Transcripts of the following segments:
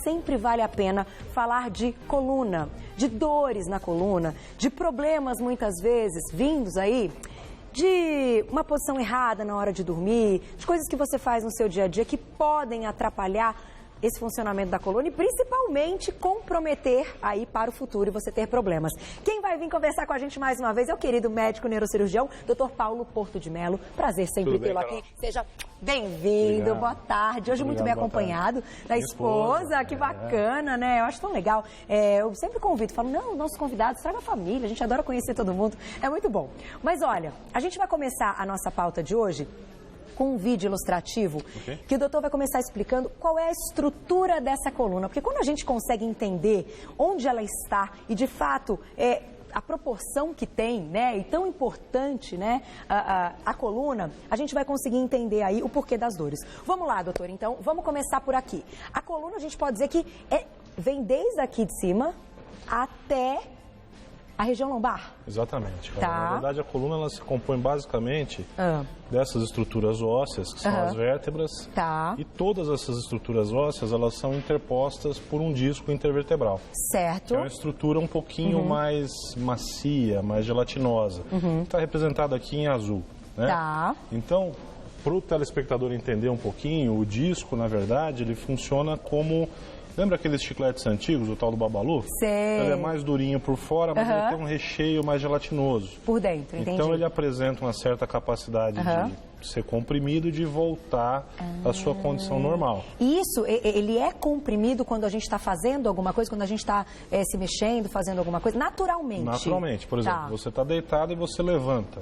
sempre vale a pena falar de coluna, de dores na coluna, de problemas muitas vezes vindos aí de uma posição errada na hora de dormir, de coisas que você faz no seu dia a dia que podem atrapalhar esse funcionamento da coluna e principalmente comprometer aí para o futuro e você ter problemas. Quem vai vir conversar com a gente mais uma vez é o querido médico neurocirurgião, Dr. Paulo Porto de Mello. Prazer sempre tê-lo aqui. Seja bem-vindo, boa tarde. Hoje muito bem acompanhado da esposa, que bacana, né? Eu acho tão legal. Eu sempre convido, falo, não, nossos convidados, traga a família, a gente adora conhecer todo mundo, é muito bom. Mas olha, a gente vai começar a nossa pauta de hoje com um vídeo ilustrativo, que o doutor vai começar explicando qual é a estrutura dessa coluna. Porque quando a gente consegue entender onde ela está e, de fato, a proporção que tem, né, e tão importante, né, a coluna, a gente vai conseguir entender aí o porquê das dores. Vamos lá, doutor, então, vamos começar por aqui. A coluna, a gente pode dizer que vem desde aqui de cima até a região lombar? Exatamente. Tá. Na verdade, a coluna ela se compõe basicamente dessas estruturas ósseas, que são as vértebras. Tá. E todas essas estruturas ósseas, elas são interpostas por um disco intervertebral. Certo. É uma estrutura um pouquinho mais macia, mais gelatinosa. Está representada aqui em azul. Né? Tá. Então, para o telespectador entender um pouquinho, o disco, na verdade, ele funciona como... Lembra aqueles chicletes antigos, o tal do Babalu? Sei. Ele é mais durinho por fora, mas ele tem um recheio mais gelatinoso. Por dentro, entendi. Então ele apresenta uma certa capacidade de ser comprimido e de voltar à sua condição normal. E isso, ele é comprimido quando a gente está fazendo alguma coisa, quando a gente está se mexendo, fazendo alguma coisa, naturalmente? Naturalmente. Por exemplo, você está deitado e você levanta.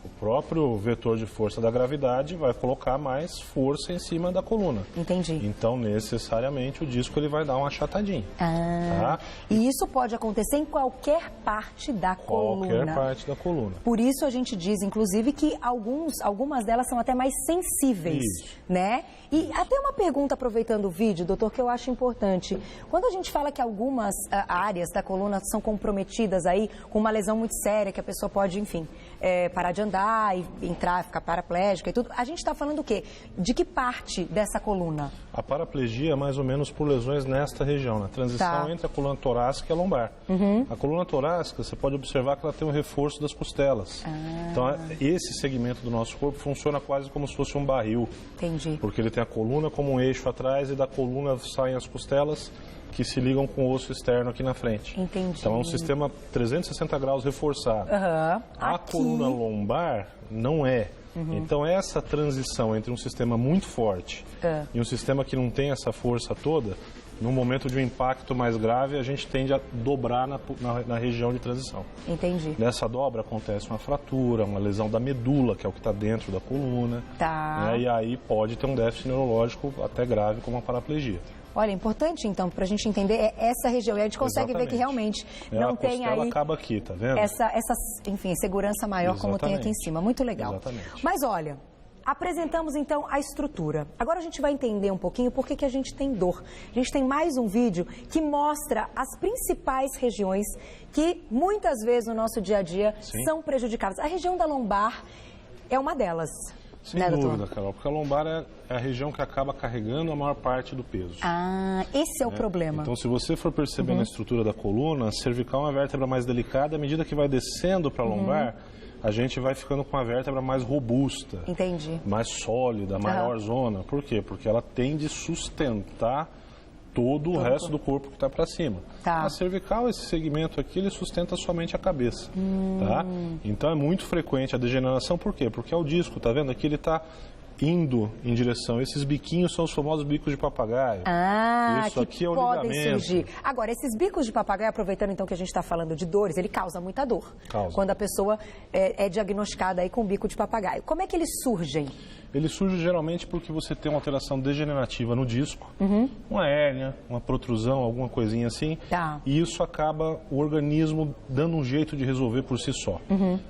O próprio vetor de força da gravidade vai colocar mais força em cima da coluna. Entendi. Então, necessariamente, o disco ele vai dar uma achatadinha. Tá? E isso pode acontecer em qualquer parte da coluna. Qualquer parte da coluna. Por isso a gente diz, inclusive, que algumas delas são até mais sensíveis, né? E até uma pergunta, aproveitando o vídeo, doutor, que eu acho importante. Quando a gente fala que algumas áreas da coluna são comprometidas aí, com uma lesão muito séria, que a pessoa pode, enfim, parar de andar e entrar, ficar paraplégica e tudo, a gente está falando o quê? De que parte dessa coluna? A paraplegia é mais ou menos por lesões nesta região, na transição entre a coluna torácica e a lombar. A coluna torácica, você pode observar que ela tem um reforço das costelas. Então, esse segmento do nosso corpo funciona quase como se fosse um barril. Entendi. Porque ele tem a coluna como um eixo atrás e da coluna saem as costelas que se ligam com o osso externo aqui na frente. Entendi. Então é um sistema 360 graus reforçado. A coluna lombar não é. Então essa transição entre um sistema muito forte e um sistema que não tem essa força toda, no momento de um impacto mais grave, a gente tende a dobrar na região de transição. Entendi. Nessa dobra acontece uma fratura, uma lesão da medula, que é o que está dentro da coluna. Né? E aí pode ter um déficit neurológico até grave, como a paraplegia. Olha, importante então, para a gente entender essa região. E a gente consegue ver que realmente não tem aí... acaba aqui, tá vendo? Essa enfim, segurança maior como tem aqui em cima. Muito legal. Mas olha... Apresentamos, então, a estrutura. Agora a gente vai entender um pouquinho por que a gente tem dor. A gente tem mais um vídeo que mostra as principais regiões que, muitas vezes, no nosso dia a dia, são prejudicadas. A região da lombar é uma delas. Sem dúvida, Carol, porque a lombar é a região que acaba carregando a maior parte do peso. Esse é o problema. Então, se você for percebendo a estrutura da coluna, a cervical é uma vértebra mais delicada, à medida que vai descendo para a lombar, a gente vai ficando com a vértebra mais robusta, mais sólida, maior zona. Por quê? Porque ela tende a sustentar todo o resto do corpo que está para cima. A cervical, esse segmento aqui, ele sustenta somente a cabeça. Tá? Então é muito frequente a degeneração. Por quê? Porque é o disco, tá vendo? Aqui ele está indo em direção. Esses biquinhos são os famosos bicos de papagaio. Isso aqui é o podem ligamento. Surgir. Agora, esses bicos de papagaio, aproveitando então que a gente está falando de dores, ele causa muita dor. Quando a pessoa é diagnosticada aí com bico de papagaio. Como é que eles surgem? Ele surge geralmente porque você tem uma alteração degenerativa no disco, uma hérnia, uma protrusão, alguma coisinha assim, e isso acaba o organismo dando um jeito de resolver por si só.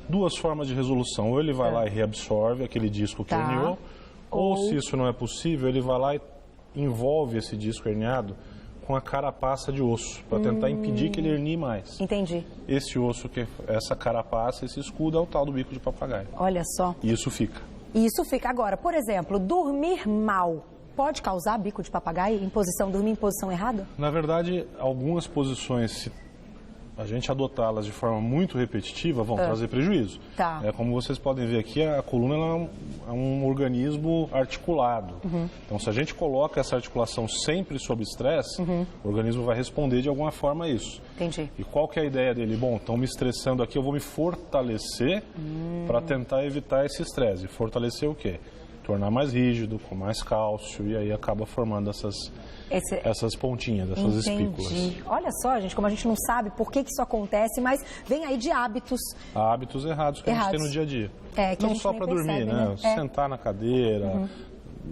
Duas formas de resolução, ou ele vai lá e reabsorve aquele disco que herniou, ou se isso não é possível, ele vai lá e envolve esse disco herniado com a carapaça de osso, para tentar impedir que ele hernie mais. Entendi. Esse osso, essa carapaça, esse escudo é o tal do bico de papagaio. Olha só. E isso fica. E isso fica. Agora, por exemplo, dormir mal pode causar bico de papagaio dormir em posição errada? Na verdade, algumas posições, se a gente adotá-las de forma muito repetitiva, vão trazer prejuízo. Tá. Como vocês podem ver aqui, a coluna ela é um organismo articulado. Então, se a gente coloca essa articulação sempre sob estresse, o organismo vai responder de alguma forma a isso. Entendi. E qual que é a ideia dele? Bom, estão me estressando aqui, eu vou me fortalecer para tentar evitar esse estresse. E fortalecer o quê? Tornar mais rígido, com mais cálcio, e aí acaba formando essas pontinhas, essas espículas. Olha só, gente, como a gente não sabe por que isso acontece, mas vem aí de hábitos. Hábitos errados que a gente tem no dia a dia. Que não só para dormir, né? Sentar na cadeira,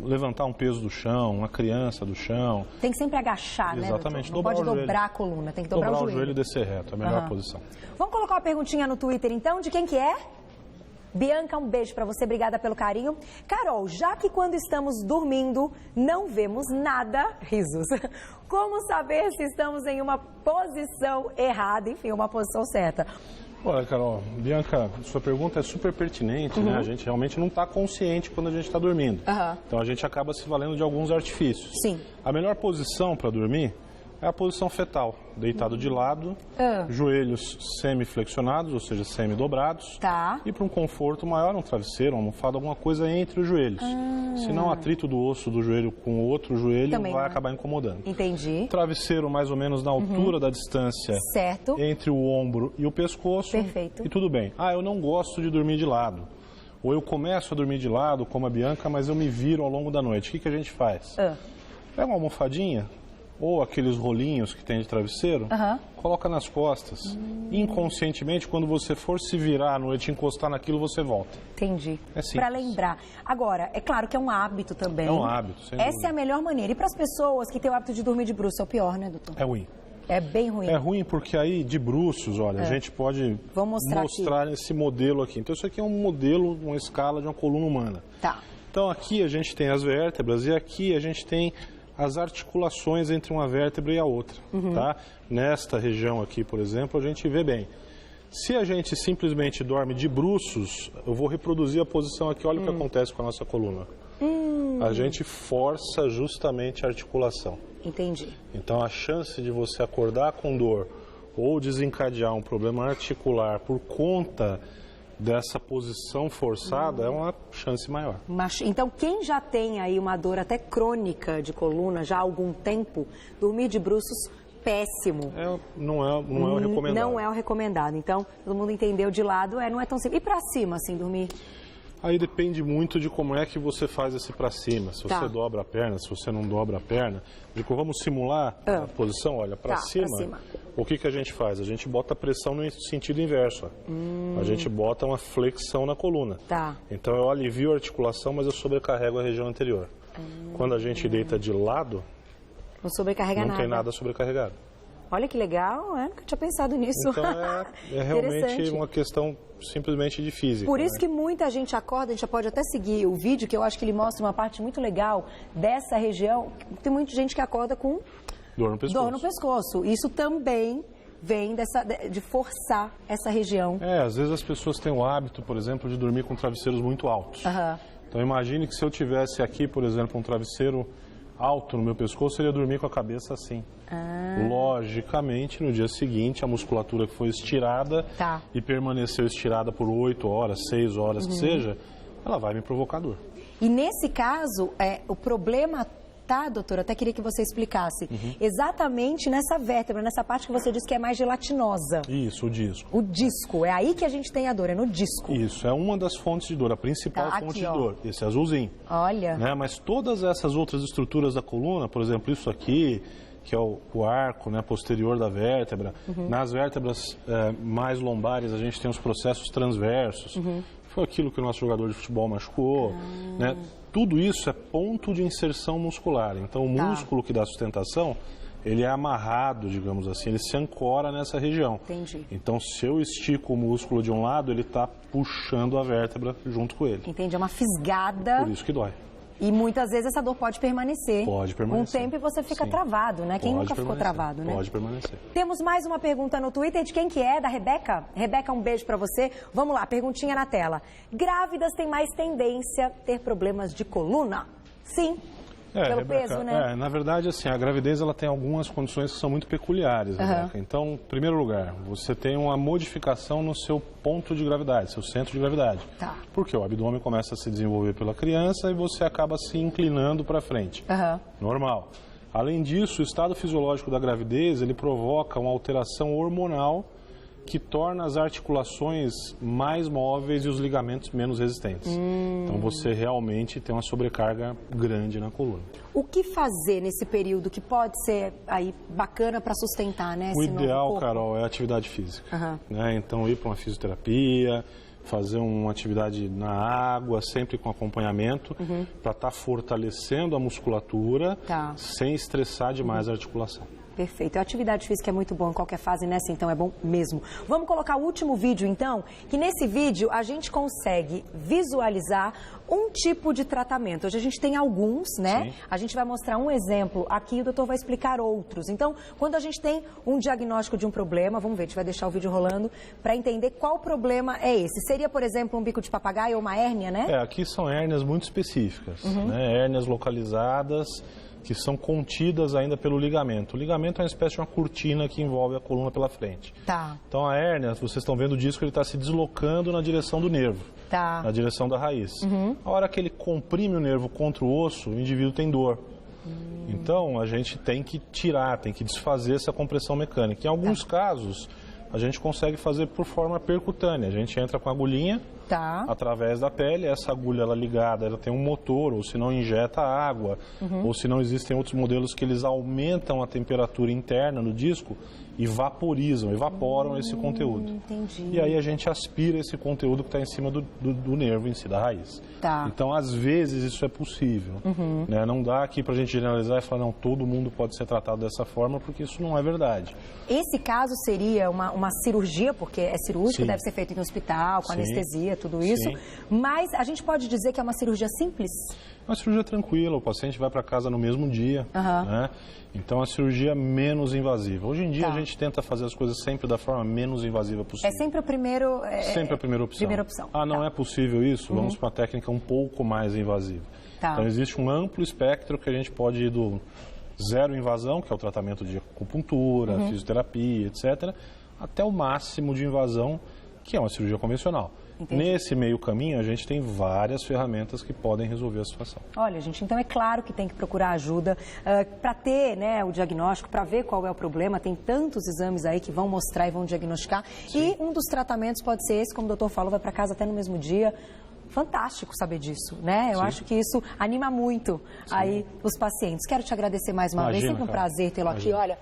levantar um peso do chão, uma criança do chão. Tem que sempre agachar, né? Exatamente. Não pode dobrar a coluna, tem que dobrar o joelho. Dobrar o joelho e descer reto, é a melhor posição. Vamos colocar uma perguntinha no Twitter, então, de quem que é? Bianca, um beijo pra você, obrigada pelo carinho. Carol, já que quando estamos dormindo não vemos nada, risos, como saber se estamos em uma posição errada, enfim, uma posição certa? Olha, Carol, Bianca, sua pergunta é super pertinente, né? A gente realmente não está consciente quando a gente está dormindo. Então a gente acaba se valendo de alguns artifícios. Sim. A melhor posição para dormir é a posição fetal, deitado de lado, joelhos semi-flexionados, ou seja, semi-dobrados. Tá. E para um conforto maior, um travesseiro, uma almofada, alguma coisa entre os joelhos. Senão, o atrito do osso do joelho com o outro joelho também vai acabar incomodando. Entendi. Travesseiro mais ou menos na altura da distância entre o ombro e o pescoço. Perfeito. E tudo bem. Eu não gosto de dormir de lado. Ou eu começo a dormir de lado, como a Bianca, mas eu me viro ao longo da noite. O que a gente faz? Pega uma almofadinha, ou aqueles rolinhos que tem de travesseiro, coloca nas costas. Inconscientemente, quando você for se virar à noite e encostar naquilo, você volta. Entendi. É simples. Para lembrar. Agora, é claro que é um hábito também. É um hábito, sem dúvida. Essa é a melhor maneira. E para as pessoas que têm o hábito de dormir de bruços, é o pior, né, doutor? É ruim. É bem ruim. É ruim porque aí, de bruços, olha, a gente pode mostrar esse modelo aqui. Então, isso aqui é um modelo, uma escala de uma coluna humana. Tá. Então, aqui a gente tem as vértebras e aqui a gente tem as articulações entre uma vértebra e a outra, tá? Nesta região aqui, por exemplo, a gente vê bem. Se a gente simplesmente dorme de bruços, eu vou reproduzir a posição aqui, olha o que acontece com a nossa coluna. A gente força justamente a articulação. Entendi. Então, a chance de você acordar com dor ou desencadear um problema articular por conta dessa posição forçada é uma chance maior. Então, quem já tem aí uma dor até crônica de coluna já há algum tempo, dormir de bruços, péssimo. Não é o recomendado. Não é o recomendado. Então, todo mundo entendeu de lado, não é tão simples. E para cima, assim, dormir? Aí depende muito de como é que você faz esse para cima. Se você dobra a perna, se você não dobra a perna. Vamos simular a posição, olha, para cima. O que a gente faz? A gente bota pressão no sentido inverso. A gente bota uma flexão na coluna. Tá. Então eu alivio a articulação, mas eu sobrecarrego a região anterior. Quando a gente deita de lado, não sobrecarrega nada. Não tem nada sobrecarregado. Olha que legal, nunca tinha pensado nisso. Então é realmente uma questão simplesmente de física. Por isso que muita gente acorda, a gente já pode até seguir o vídeo, que eu acho que ele mostra uma parte muito legal dessa região. Tem muita gente que acorda com dor no pescoço. Dor no pescoço. Isso também vem de forçar essa região. Às vezes as pessoas têm o hábito, por exemplo, de dormir com travesseiros muito altos. Então imagine que se eu tivesse aqui, por exemplo, um travesseiro alto no meu pescoço, eu ia dormir com a cabeça assim. Logicamente, no dia seguinte, a musculatura que foi estirada e permaneceu estirada por 8 horas, 6 horas que seja, ela vai me provocar dor. E nesse caso, o problema doutora, até queria que você explicasse, exatamente nessa vértebra, nessa parte que você disse que é mais gelatinosa. Isso, o disco. O disco, é aí que a gente tem a dor, é no disco. Isso, é uma das fontes de dor, a principal fonte de dor, esse azulzinho. Olha. Mas todas essas outras estruturas da coluna, por exemplo, isso aqui, que é o arco posterior da vértebra, nas vértebras mais lombares a gente tem os processos transversos, foi aquilo que o nosso jogador de futebol machucou, Tudo isso é ponto de inserção muscular. Então, o músculo que dá sustentação, ele é amarrado, digamos assim, ele se ancora nessa região. Entendi. Então, se eu estico o músculo de um lado, ele está puxando a vértebra junto com ele. Entendi, é uma fisgada. Por isso que dói. E muitas vezes essa dor pode permanecer. Pode permanecer. Um tempo e você fica travado, né? Quem nunca ficou travado, né? Pode permanecer. Temos mais uma pergunta no Twitter de quem que é? Da Rebeca? Rebeca, um beijo pra você. Vamos lá, perguntinha na tela. Grávidas têm mais tendência a ter problemas de coluna? Sim Pelo Rebeca, peso, né? Na verdade, assim, a gravidez ela tem algumas condições que são muito peculiares, Rebeca. Então, em primeiro lugar, você tem uma modificação no seu ponto de gravidade, seu centro de gravidade. Tá. Porque o abdômen começa a se desenvolver pela criança e você acaba se inclinando para frente. Normal. Além disso, o estado fisiológico da gravidez, ele provoca uma alteração hormonal que torna as articulações mais móveis e os ligamentos menos resistentes. Então você realmente tem uma sobrecarga grande na coluna. O que fazer nesse período que pode ser aí bacana para sustentar, né? O ideal, Carol, é a atividade física. Né? Então ir para uma fisioterapia, fazer uma atividade na água, sempre com acompanhamento, para estar fortalecendo a musculatura sem estressar demais a articulação. Perfeito. A atividade física é muito boa em qualquer fase, nessa então é bom mesmo. Vamos colocar o último vídeo então, que nesse vídeo a gente consegue visualizar um tipo de tratamento. Hoje a gente tem alguns, né? Sim. A gente vai mostrar um exemplo aqui e o doutor vai explicar outros. Então, quando a gente tem um diagnóstico de um problema, vamos ver, a gente vai deixar o vídeo rolando para entender qual problema é esse. Seria, por exemplo, um bico de papagaio ou uma hérnia, né? Aqui são hérnias muito específicas, né? Hérnias localizadas, que são contidas ainda pelo ligamento. O ligamento é uma espécie de uma cortina que envolve a coluna pela frente. Tá. Então a hérnia, vocês estão vendo o disco, ele está se deslocando na direção do nervo, na direção da raiz. A hora que ele comprime o nervo contra o osso, o indivíduo tem dor. Então a gente tem que tirar, tem que desfazer essa compressão mecânica. Em alguns casos, a gente consegue fazer por forma percutânea. A gente entra com a agulhinha através da pele, essa agulha ela ligada, ela tem um motor, ou se não injeta água, ou se não existem outros modelos que eles aumentam a temperatura interna no disco e evaporam esse conteúdo. Entendi. E aí a gente aspira esse conteúdo que está em cima do nervo em si, da raiz. Então, às vezes, isso é possível. Né? Não dá aqui para a gente generalizar e falar, não, todo mundo pode ser tratado dessa forma, porque isso não é verdade. Esse caso seria uma cirurgia, porque é cirúrgico, deve ser feito em hospital, com anestesia, tudo isso. Mas a gente pode dizer que é uma cirurgia simples? Uma cirurgia tranquila, o paciente vai para casa no mesmo dia, né? Então, a cirurgia menos invasiva. Hoje em dia, a gente tenta fazer as coisas sempre da forma menos invasiva possível. É sempre o primeiro... Sempre a primeira opção. Não é possível isso? Vamos para uma técnica um pouco mais invasiva. Então, existe um amplo espectro que a gente pode ir do zero invasão, que é o tratamento de acupuntura, fisioterapia, etc., até o máximo de invasão, que é uma cirurgia convencional. Entendi. Nesse meio caminho, a gente tem várias ferramentas que podem resolver a situação. Olha, gente, então é claro que tem que procurar ajuda para ter, né, o diagnóstico, para ver qual é o problema. Tem tantos exames aí que vão mostrar e vão diagnosticar. E um dos tratamentos pode ser esse, como o doutor falou, vai para casa até no mesmo dia. Fantástico saber disso, né? Eu acho que isso anima muito aí os pacientes. Quero te agradecer mais uma vez, sempre um prazer tê-lo aqui. Olha,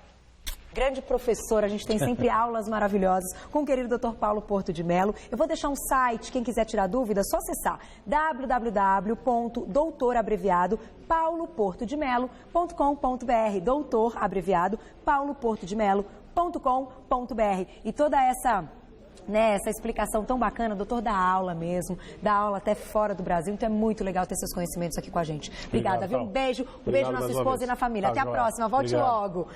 grande professor, a gente tem sempre aulas maravilhosas com o querido Dr. Paulo Porto de Mello. Eu vou deixar um site, quem quiser tirar dúvida, é só acessar www.doutorabreviado.pauloportodemelo.com.br, doutor abreviado pauloportodemelo.com.br. E toda essa explicação tão bacana, o doutor dá aula mesmo, dá aula até fora do Brasil, então é muito legal ter seus conhecimentos aqui com a gente. Obrigada, viu? Um beijo na sua esposa e na família. Até a próxima, volte logo.